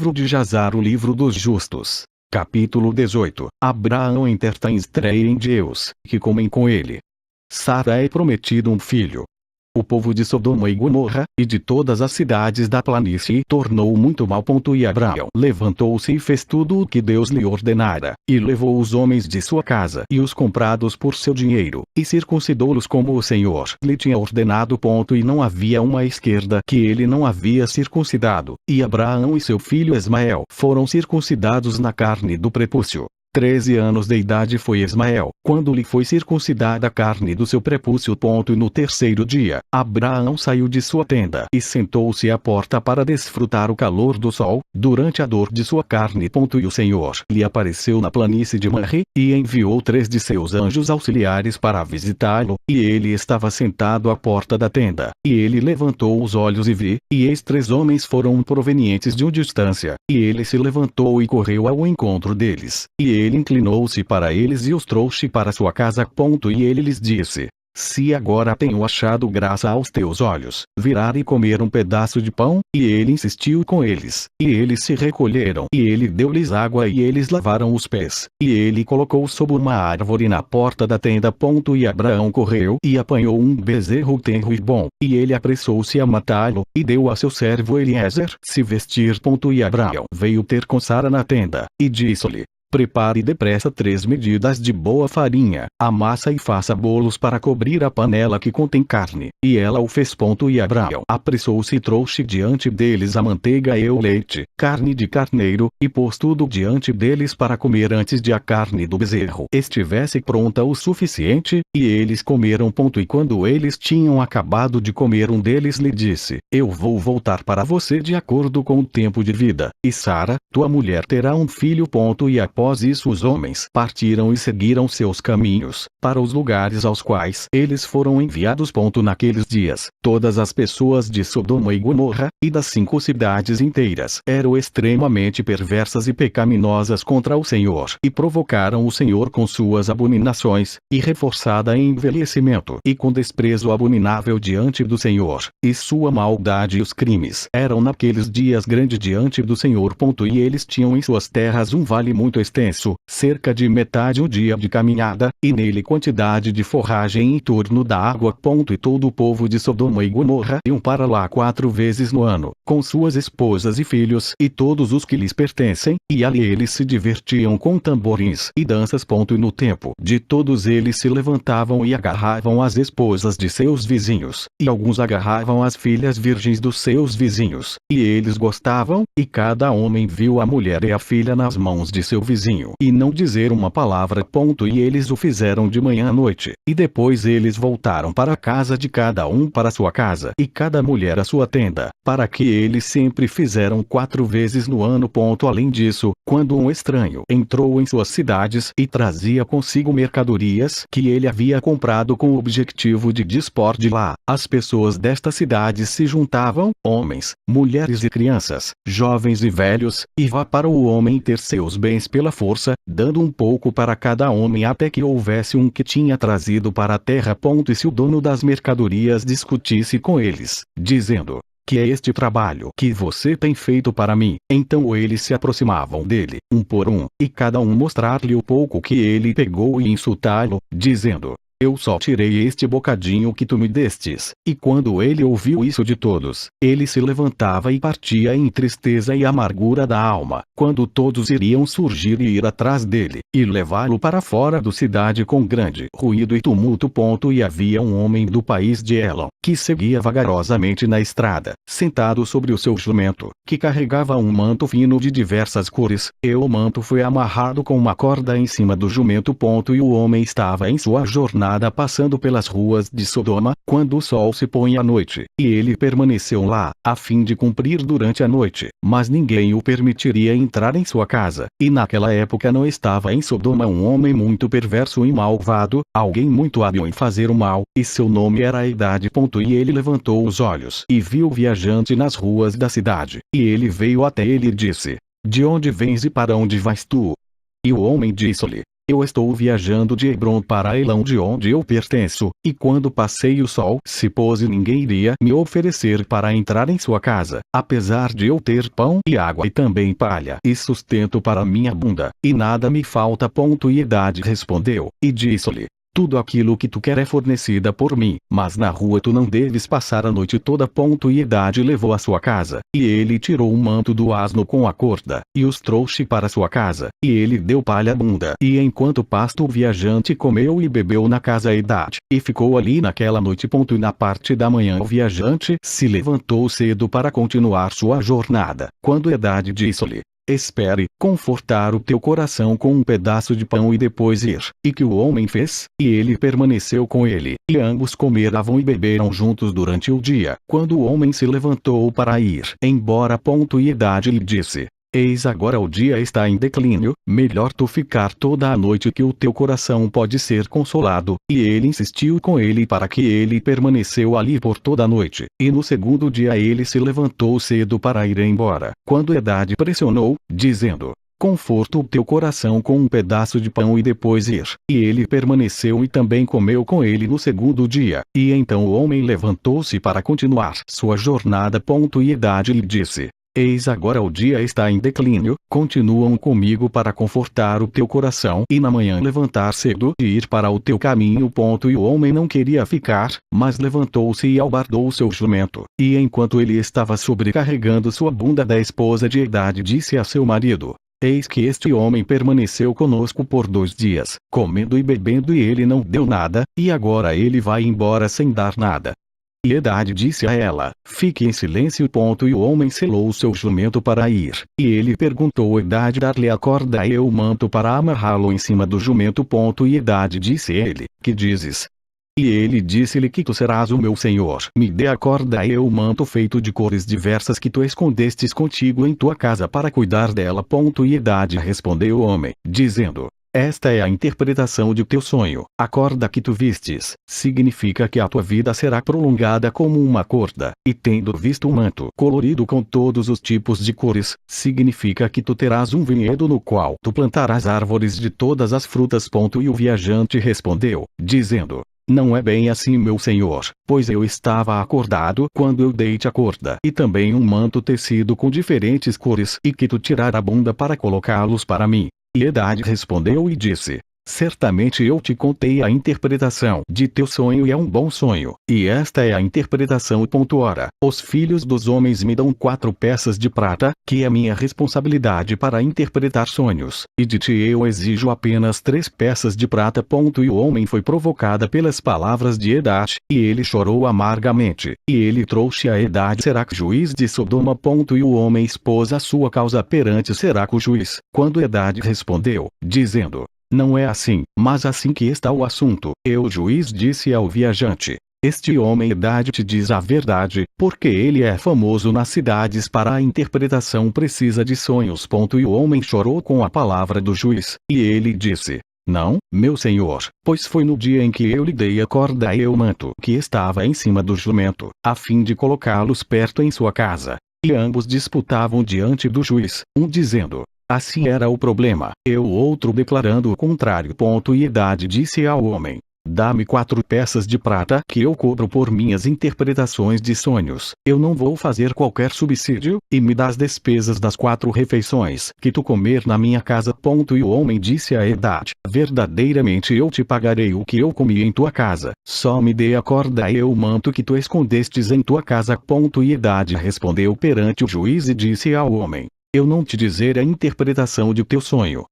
livro de Jazar, o livro dos justos. Capítulo 18. Abraão entertain em Deus, que comem com ele. Sara é prometido um filho. O povo de Sodoma e Gomorra, e de todas as cidades da planície, tornou muito mal. E Abraão levantou-se e fez tudo o que Deus lhe ordenara, e levou os homens de sua casa e os comprados por seu dinheiro, e circuncidou-los como o Senhor lhe tinha ordenado. E não havia uma esquerda que ele não havia circuncidado, e Abraão e seu filho Ismael foram circuncidados na carne do prepúcio. 13 anos de idade foi Ismael, quando lhe foi circuncidada a carne do seu prepúcio. E no terceiro dia, Abraão saiu de sua tenda e sentou-se à porta para desfrutar o calor do sol, durante a dor de sua carne. E o Senhor lhe apareceu na planície de Manre, e enviou 3 de seus anjos auxiliares para visitá-lo, e ele estava sentado à porta da tenda. E ele levantou os olhos e vi, e eis 3 homens foram provenientes de uma distância, e ele se levantou e correu ao encontro deles, e ele inclinou-se para eles e os trouxe para sua casa. E ele lhes disse: se agora tenho achado graça aos teus olhos, virar e comer um pedaço de pão. E ele insistiu com eles, e eles se recolheram, e ele deu-lhes água, e eles lavaram os pés, e ele colocou sob uma árvore na porta da tenda. E Abraão correu e apanhou um bezerro tenro e bom, e ele apressou-se a matá-lo, e deu a seu servo Eliezer se vestir. E Abraão veio ter com Sara na tenda, e disse-lhe: prepare depressa 3 medidas de boa farinha, amassa e faça bolos para cobrir a panela que contém carne. E ela o fez. E Abraão apressou-se e trouxe diante deles a manteiga e o leite, carne de carneiro, e pôs tudo diante deles para comer antes de a carne do bezerro estivesse pronta o suficiente, e eles comeram. E quando eles tinham acabado de comer, um deles lhe disse: eu vou voltar para você de acordo com o tempo de vida, e Sara, tua mulher, terá um filho. E após isso os homens partiram e seguiram seus caminhos, para os lugares aos quais eles foram enviados. Naqueles dias, todas as pessoas de Sodoma e Gomorra, e das 5 cidades inteiras, eram extremamente perversas e pecaminosas contra o Senhor, e provocaram o Senhor com suas abominações, e reforçada em envelhecimento, e com desprezo abominável diante do Senhor, e sua maldade e os crimes eram naqueles dias grande diante do Senhor. E eles tinham em suas terras um vale muito extenso, cerca de metade um dia de caminhada, e nele quantidade de forragem em torno da água. E todo o povo de Sodoma e Gomorra iam para lá 4 vezes no ano, com suas esposas e filhos, e todos os que lhes pertencem, e ali eles se divertiam com tamborins e danças. E no tempo de todos eles se levantavam e agarravam as esposas de seus vizinhos, e alguns agarravam as filhas virgens dos seus vizinhos, e eles gostavam, e cada homem viu a mulher e a filha nas mãos de seu vizinho, e não dizer uma palavra. E eles o fizeram de manhã à noite, e depois eles voltaram para a casa de cada um para sua casa, e cada mulher à sua tenda, para que eles sempre fizeram 4 vezes no ano. Além disso, quando um estranho entrou em suas cidades e trazia consigo mercadorias que ele havia comprado com o objetivo de dispor de lá, as pessoas destas cidades se juntavam, homens, mulheres e crianças, jovens e velhos, e vá para o homem ter seus bens pela força, dando um pouco para cada homem até que houvesse um que tinha trazido para a terra. E se o dono das mercadorias discutisse com eles, dizendo: que é este trabalho que você tem feito para mim? Então eles se aproximavam dele, um por um, e cada um mostrar-lhe o pouco que ele pegou e insultá-lo, dizendo: eu só tirei este bocadinho que tu me destes. E quando ele ouviu isso de todos, ele se levantava e partia em tristeza e amargura da alma, quando todos iriam surgir e ir atrás dele, e levá-lo para fora da cidade com grande ruído e tumulto. E havia um homem do país de Elão, que seguia vagarosamente na estrada, sentado sobre o seu jumento, que carregava um manto fino de diversas cores, e o manto foi amarrado com uma corda em cima do jumento. E o homem estava em sua jornada passando pelas ruas de Sodoma, quando o sol se põe à noite, e ele permaneceu lá, a fim de cumprir durante a noite, mas ninguém o permitiria entrar em sua casa. E naquela época não estava em Sodoma um homem muito perverso e malvado, alguém muito hábil em fazer o mal, e seu nome era a Idade. E ele levantou os olhos e viu o viajante nas ruas da cidade, e ele veio até ele e disse: de onde vens e para onde vais tu? E o homem disse-lhe: Eu estou viajando de Hebron para Elão, de onde eu pertenço, e quando passei o sol se pôs e ninguém iria me oferecer para entrar em sua casa, apesar de eu ter pão e água e também palha e sustento para minha bunda, e nada me falta. E Edade respondeu, e disse-lhe: tudo aquilo que tu quer é fornecida por mim, mas na rua tu não deves passar a noite toda. E Edade levou a sua casa, e ele tirou o manto do asno com a corda, e os trouxe para sua casa, e ele deu palha à bunda. E enquanto pasto o viajante comeu e bebeu na casa Edade, e ficou ali naquela noite. E na parte da manhã o viajante se levantou cedo para continuar sua jornada, quando Edade disse-lhe: espere, confortar o teu coração com um pedaço de pão e depois ir. E que o homem fez, e ele permaneceu com ele, e ambos comeram e beberam juntos durante o dia. Quando o homem se levantou para ir embora. E Edade lhe disse: eis agora o dia está em declínio, melhor tu ficar toda a noite que o teu coração pode ser consolado. E ele insistiu com ele para que ele permaneceu ali por toda a noite. E no segundo dia ele se levantou cedo para ir embora. Quando Edade pressionou, dizendo: conforta o teu coração com um pedaço de pão e depois ir. E ele permaneceu e também comeu com ele no segundo dia. E então o homem levantou-se para continuar sua jornada. E Edade lhe disse: eis agora o dia está em declínio, continuam comigo para confortar o teu coração e na manhã levantar cedo e ir para o teu caminho. E o homem não queria ficar, mas levantou-se e albardou seu jumento. E enquanto ele estava sobrecarregando sua bunda da esposa de Edade, disse a seu marido: eis que este homem permaneceu conosco por 2 dias, comendo e bebendo, e ele não deu nada, e agora ele vai embora sem dar nada. E Edade disse a ela: fique em silêncio. E o homem selou o seu jumento para ir. E ele perguntou a Edade: dar-lhe a corda e o manto para amarrá-lo em cima do jumento. E Edade disse a ele: que dizes? E ele disse-lhe: que tu serás o meu senhor. Me dê a corda e o manto feito de cores diversas que tu escondestes contigo em tua casa para cuidar dela. E Edade respondeu o homem, dizendo: esta é a interpretação de teu sonho. A corda que tu vistes, significa que a tua vida será prolongada como uma corda, e tendo visto um manto colorido com todos os tipos de cores, significa que tu terás um vinhedo no qual tu plantarás árvores de todas as frutas. E o viajante respondeu, dizendo: não é bem assim, meu senhor, pois eu estava acordado quando eu dei-te a corda e também um manto tecido com diferentes cores e que tu tirar a bunda para colocá-los para mim. E Edade respondeu e disse: certamente eu te contei a interpretação de teu sonho e é um bom sonho. E esta é a interpretação. Ora, os filhos dos homens me dão 4 peças de prata, que é minha responsabilidade para interpretar sonhos, e de ti eu exijo apenas 3 peças de prata. E o homem foi provocada pelas palavras de Edade, e ele chorou amargamente. E ele trouxe a Edade Serac, juiz de Sodoma. E o homem expôs a sua causa perante Serac, o juiz. Quando Edade respondeu, dizendo: não é assim, mas assim que está o assunto. E o juiz disse ao viajante: este homem Edade te diz a verdade, porque ele é famoso nas cidades para a interpretação precisa de sonhos. E o homem chorou com a palavra do juiz, e ele disse: não, meu senhor, pois foi no dia em que eu lhe dei a corda e o manto que estava em cima do jumento, a fim de colocá-los perto em sua casa. E ambos disputavam diante do juiz, um dizendo: assim era o problema, e o outro declarando o contrário. E Edade disse ao homem: dá-me 4 peças de prata que eu cobro por minhas interpretações de sonhos. Eu não vou fazer qualquer subsídio, e me dá as despesas das 4 refeições que tu comer na minha casa. E o homem disse a Edade: verdadeiramente eu te pagarei o que eu comi em tua casa, só me dê a corda e o manto que tu escondestes em tua casa. E Edade respondeu perante o juiz e disse ao homem: eu não te dizer a interpretação de teu sonho.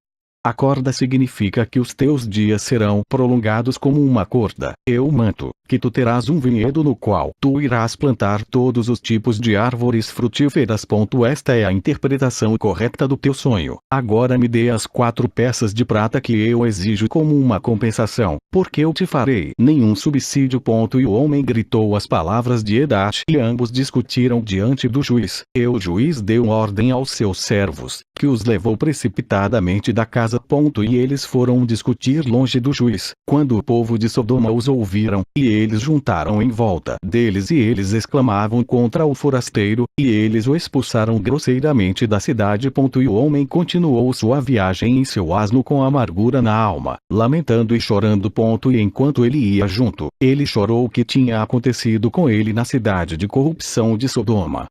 A corda significa que os teus dias serão prolongados como uma corda, e o manto, que tu terás um vinhedo no qual tu irás plantar todos os tipos de árvores frutíferas. Esta é a interpretação correta do teu sonho. Agora me dê as 4 peças de prata que eu exijo como uma compensação, porque eu te farei nenhum subsídio. E o homem gritou as palavras de Edade, e ambos discutiram diante do juiz. E o juiz deu ordem aos seus servos, que os levou precipitadamente da casa casa. E eles foram discutir longe do juiz, quando o povo de Sodoma os ouviram, e eles juntaram em volta deles e eles exclamavam contra o forasteiro, e eles o expulsaram grosseiramente da cidade. E o homem continuou sua viagem em seu asno com amargura na alma, lamentando e chorando. E enquanto ele ia junto, ele chorou o que tinha acontecido com ele na cidade de corrupção de Sodoma.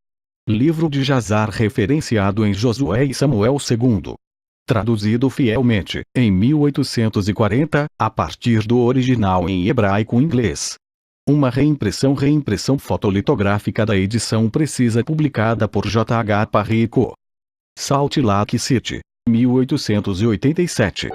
Livro de Jazar, referenciado em Josué e Samuel II. Traduzido fielmente, em 1840, a partir do original em hebraico-inglês. Uma reimpressão fotolitográfica da edição precisa publicada por J. H. Parrico. Salt Lake City, 1887.